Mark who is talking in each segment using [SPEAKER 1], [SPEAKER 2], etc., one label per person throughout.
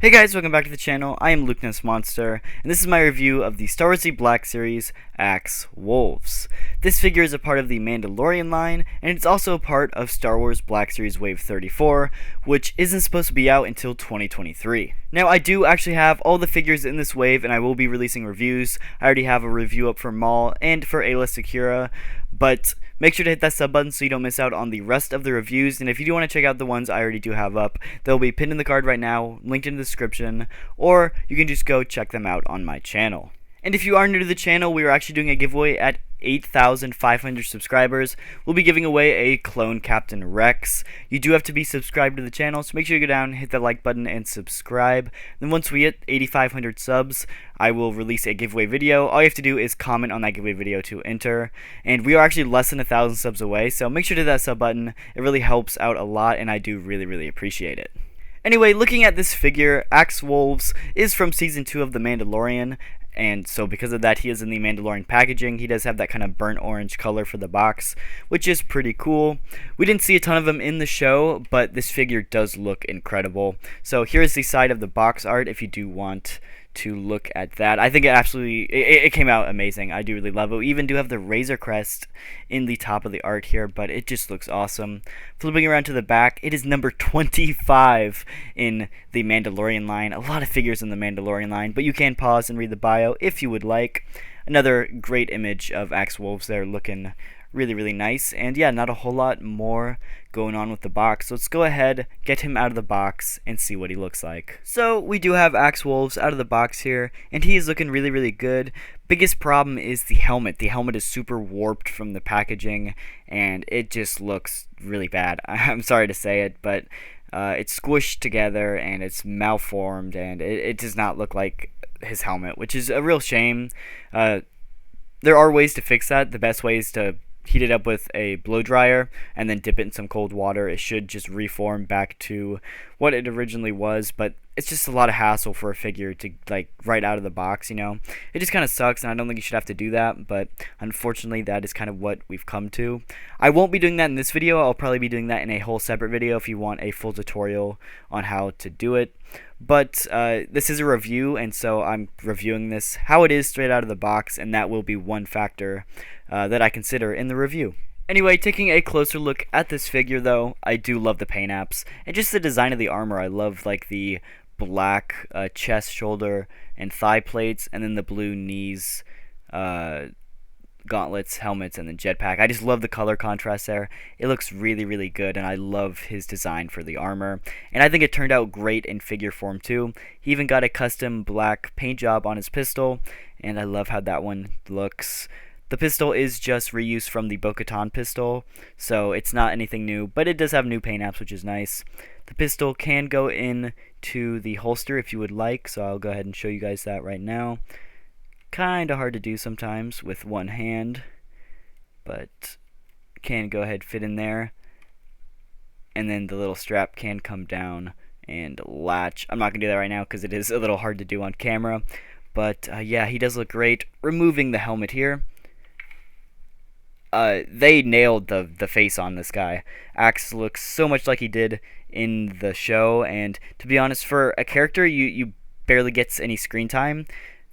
[SPEAKER 1] Hey guys, welcome back to the channel. I am Luke Monster, and this is my review of the Star Wars The Black series, Axe Wolves. This figure is a part of the Mandalorian line, and it's also a part of Star Wars Black Series Wave 34, which isn't supposed to be out until 2023. Now, I do actually have all the figures in this wave, and I will be releasing reviews. I already have a review up for Maul and for Ayla Secura, but make sure to hit that sub button so you don't miss out on the rest of the reviews. And if you do want to check out the ones I already do have up, they'll be pinned in the card right now, linked in the description, or you can just go check them out on my channel. And if you are new to the channel, we are actually doing a giveaway at 8,500 subscribers. We'll be giving away a clone Captain Rex. You do have to be subscribed to the channel, so make sure you go down, hit that like button, and subscribe. Then once we hit 8,500 subs, I will release a giveaway video. All you have to do is comment on that giveaway video to enter. And we are actually less than 1,000 subs away, so make sure to hit that sub button. It really helps out a lot, and I do really appreciate it. Anyway, looking at this figure, Axe Wolves is from Season 2 of The Mandalorian, and so because of that, he is in the Mandalorian packaging. He does have that kind of burnt orange color for the box, which is pretty cool. We didn't see a ton of him in the show, but this figure does look incredible. So here's the side of the box art if you do want to look at that. I think it came out amazing. I do really love it. We even do have the Razor Crest in the top of the art here, but it just looks awesome. Flipping around to the back, it is number 25 in the Mandalorian line. A lot of figures in the Mandalorian line, but you can pause and read the bio if you would like. Another great image of Axe Wolves there, looking really nice. And yeah, not a whole lot more going on with the box. So let's go ahead, get him out of the box, and see what he looks like. So we do have Axe Wolves out of the box here, and he is looking really good. Biggest problem is the helmet. The helmet is super warped from the packaging, and it just looks really bad. I'm sorry to say it, but it's squished together, and it's malformed, and it does not look like his helmet, which is a real shame. There are ways to fix that. The best way is to heat it up with a blow dryer and then dip it in some cold water. It should just reform back to what it originally was, but it's just a lot of hassle for a figure to like right out of the box, you know. It just kind of sucks, and I don't think you should have to do that, but unfortunately that is kind of what we've come to. I won't be doing that in this video. I'll probably be doing that in a whole separate video if you want a full tutorial on how to do it. But this is a review, and so I'm reviewing this how it is straight out of the box, and that will be one factor that I consider in the review. Anyway, taking a closer look at this figure, though, I do love the paint apps, and just the design of the armor. I love like the black chest, shoulder, and thigh plates, and then the blue knees, gauntlets, helmets, and then jetpack. I just love the color contrast there. It looks really good, and I love his design for the armor. And I think it turned out great in figure form too. He even got a custom black paint job on his pistol, and I love how that one looks. The pistol is just reused from the Bo-Katan pistol, so it's not anything new, but it does have new paint apps, which is nice. The pistol can go in to the holster if you would like, so I'll go ahead and show you guys that right now. Kinda hard to do sometimes with one hand, but can go ahead, fit in there. And then the little strap can come down and latch. I'm not gonna do that right now because it is a little hard to do on camera, but yeah, he does look great. Removing the helmet here, they nailed the face on this guy. Axe looks so much like he did in the show, and to be honest, for a character you barely gets any screen time,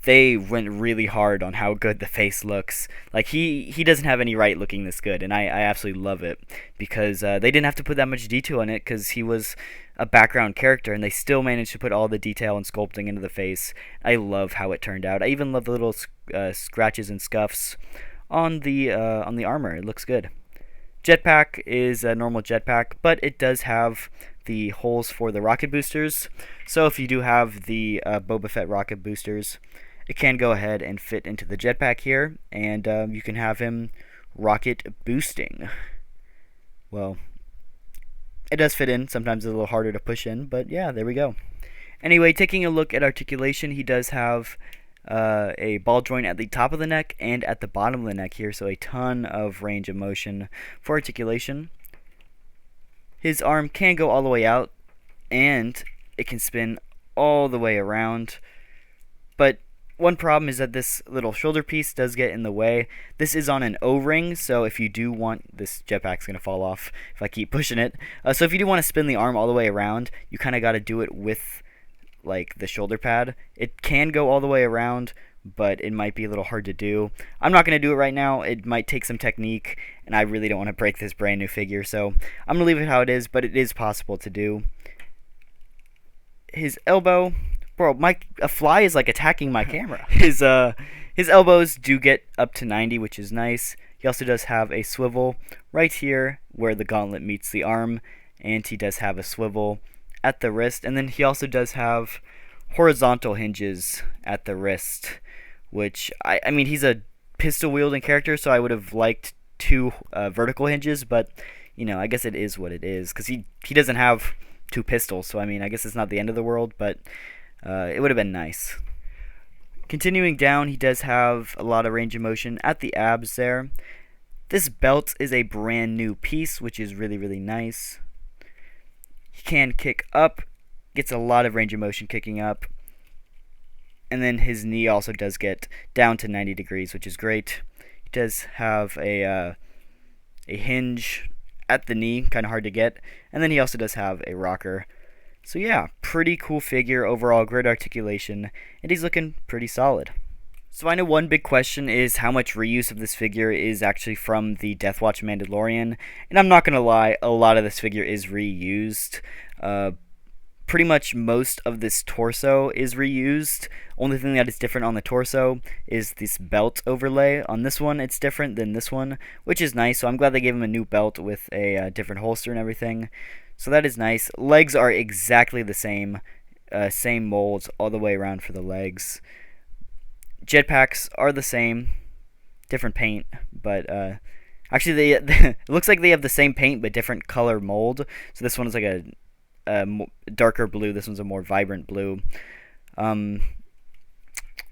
[SPEAKER 1] they went really hard on how good the face looks. Like, he doesn't have any right looking this good, and I absolutely love it, because they didn't have to put that much detail in it, because he was a background character, and they still managed to put all the detail and sculpting into the face. I love how it turned out. I even love the little scratches and scuffs on the armor. It looks good. Jetpack is a normal jetpack, but it does have the holes for the rocket boosters. So if you do have the Boba Fett rocket boosters, it can go ahead and fit into the jetpack here, and you can have him rocket boosting. Well, it does fit in. Sometimes it's a little harder to push in, but yeah, there we go. Anyway, taking a look at articulation, he does have a ball joint at the top of the neck and at the bottom of the neck here, so a ton of range of motion for articulation. His arm can go all the way out, and it can spin all the way around, but one problem is that this little shoulder piece does get in the way. This is on an O-ring, so if you do want, this jetpack's going to fall off if I keep pushing it, so if you do want to spin the arm all the way around, you kind of got to do it with like the shoulder pad. It can go all the way around, but it might be a little hard to do. I'm not going to do it right now. It might take some technique, and I really don't want to break this brand new figure, so I'm going to leave it how it is, but it is possible to do. His elbow, bro, a fly is like attacking my camera. His elbows do get up to 90, which is nice. He also does have a swivel right here where the gauntlet meets the arm, and he does have a swivel at the wrist, and then he also does have horizontal hinges at the wrist, which I mean, he's a pistol wielding character, so I would have liked two vertical hinges, but you know, I guess it is what it is, because he doesn't have two pistols, so I mean, I guess it's not the end of the world, but it would have been nice. Continuing down, he does have a lot of range of motion at the abs there. This belt is a brand new piece, which is really, really nice. He can kick up, gets a lot of range of motion kicking up. And then his knee also does get down to 90 degrees, which is great. He does have a hinge at the knee, kind of hard to get. And then he also does have a rocker. So yeah, pretty cool figure overall, great articulation, and he's looking pretty solid. So I know one big question is how much reuse of this figure is actually from the Death Watch Mandalorian, and I'm not going to lie, a lot of this figure is reused. Pretty much most of this torso is reused. Only thing that is different on the torso is this belt overlay. On this one, it's different than this one, which is nice, so I'm glad they gave him a new belt with a different holster and everything. So that is nice. Legs are exactly the same. Same molds all the way around for the legs. Jetpacks are the same. Different paint, but actually it looks like they have the same paint but different color mold. So this one is like a darker blue. This one's a more vibrant blue.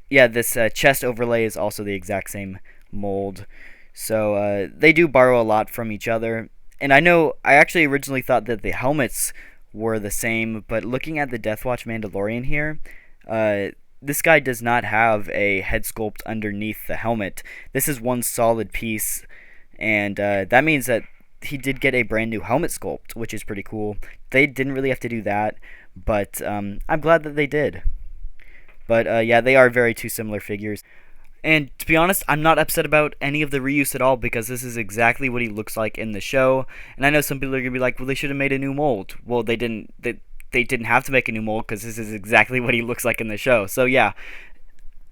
[SPEAKER 1] Yeah, this chest overlay is also the exact same mold. So they do borrow a lot from each other. And I know, I actually originally thought that the helmets were the same, but looking at the Death Watch Mandalorian here, this guy does not have a head sculpt underneath the helmet. This is one solid piece, and that means that he did get a brand new helmet sculpt, which is pretty cool. They didn't really have to do that, but I'm glad that they did. But yeah, they are very two similar figures. And to be honest, I'm not upset about any of the reuse at all, because this is exactly what he looks like in the show. And I know some people are going to be like, well, they should have made a new mold. Well, they didn't have to make a new mold, because this is exactly what he looks like in the show. So yeah,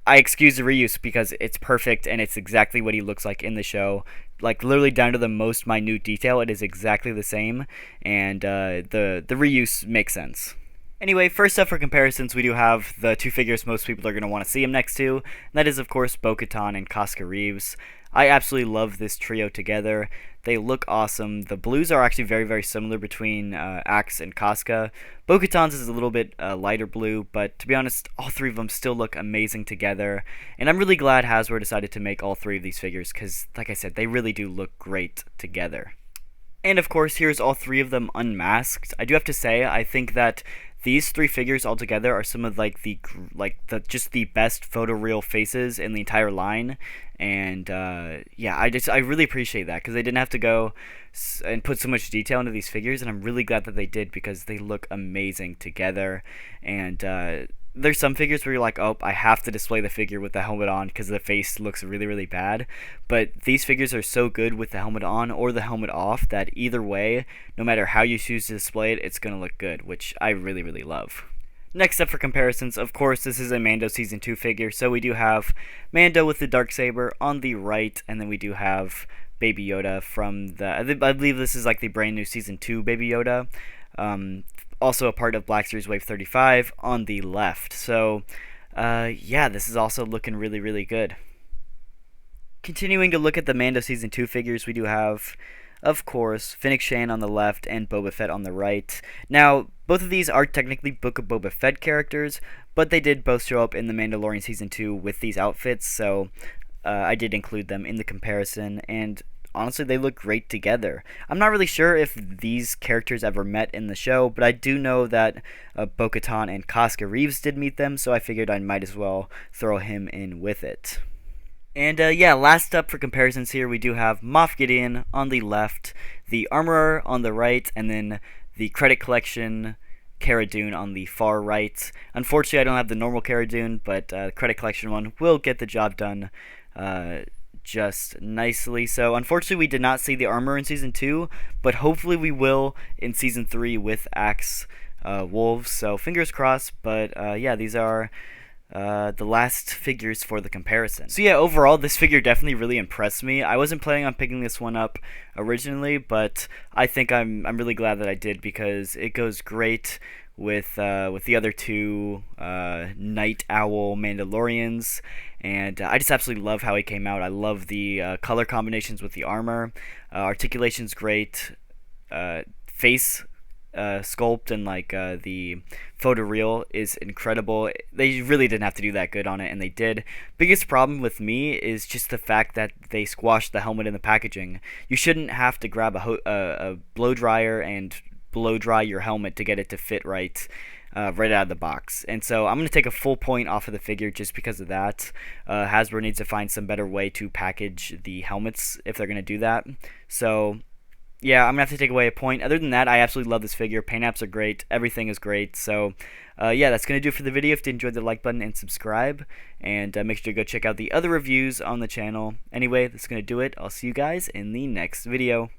[SPEAKER 1] I excuse the reuse because it's perfect and it's exactly what he looks like in the show. Like, literally down to the most minute detail, it is exactly the same, and the reuse makes sense. Anyway, first up for comparisons, we do have the two figures most people are going to want to see him next to, and that is, of course, Bo-Katan and Casca Reeves. I absolutely love this trio together. They look awesome. The blues are actually very, very similar between Axe and Casca. Bo-Katan's is a little bit lighter blue, but to be honest, all three of them still look amazing together, and I'm really glad Hasbro decided to make all three of these figures, because, like I said, they really do look great together. And of course, here's all three of them unmasked. I do have to say, I think that these three figures all together are some of the just the best photoreal faces in the entire line, and yeah, I really appreciate that, because they didn't have to go and put so much detail into these figures, and I'm really glad that they did, because they look amazing together. And there's some figures where you're like, oh, I have to display the figure with the helmet on because the face looks really, really bad. But these figures are so good with the helmet on or the helmet off that either way, no matter how you choose to display it, it's going to look good, which I really, really love. Next up for comparisons, of course, this is a Mando Season 2 figure, so we do have Mando with the Darksaber on the right, and then we do have Baby Yoda from I believe this is like the brand new Season 2 Baby Yoda. Also a part of Black Series Wave 35 on the left. So, yeah, this is also looking really, really good. Continuing to look at the Mando Season 2 figures, we do have, of course, Fennec Shand on the left and Boba Fett on the right. Now, both of these are technically Book of Boba Fett characters, but they did both show up in the Mandalorian Season 2 with these outfits, so I did include them in the comparison, and honestly, they look great together. I'm not really sure if these characters ever met in the show, but I do know that Bo-Katan and Casca Reeves did meet them, so I figured I might as well throw him in with it. And yeah, last up for comparisons here, we do have Moff Gideon on the left, the Armorer on the right, and then the Credit Collection Cara Dune on the far right. Unfortunately, I don't have the normal Cara Dune, but the credit collection one will get the job done just nicely. So, unfortunately, we did not see the armor in Season 2, but hopefully we will in Season 3 with Axe Wolves. So, fingers crossed, but yeah, these are the last figures for the comparison. So yeah, overall, this figure definitely really impressed me. I wasn't planning on picking this one up originally, but I think I'm really glad that I did because it goes great with the other two Night Owl Mandalorians, and I just absolutely love how he came out. I love the color combinations with the armor, articulation's great, face sculpt and the photoreal is incredible. They really didn't have to do that good on it, and they did. Biggest problem with me is just the fact that they squashed the helmet in the packaging. You shouldn't have to grab a blow dryer and blow dry your helmet to get it to fit right. Right out of the box. And so I'm going to take a full point off of the figure just because of that. Hasbro needs to find some better way to package the helmets if they're going to do that. So yeah, I'm going to have to take away a point. Other than that, I absolutely love this figure. Paint apps are great. Everything is great. So, yeah, that's going to do it for the video. If you enjoyed, the like button and subscribe. And make sure to go check out the other reviews on the channel. Anyway, that's going to do it. I'll see you guys in the next video.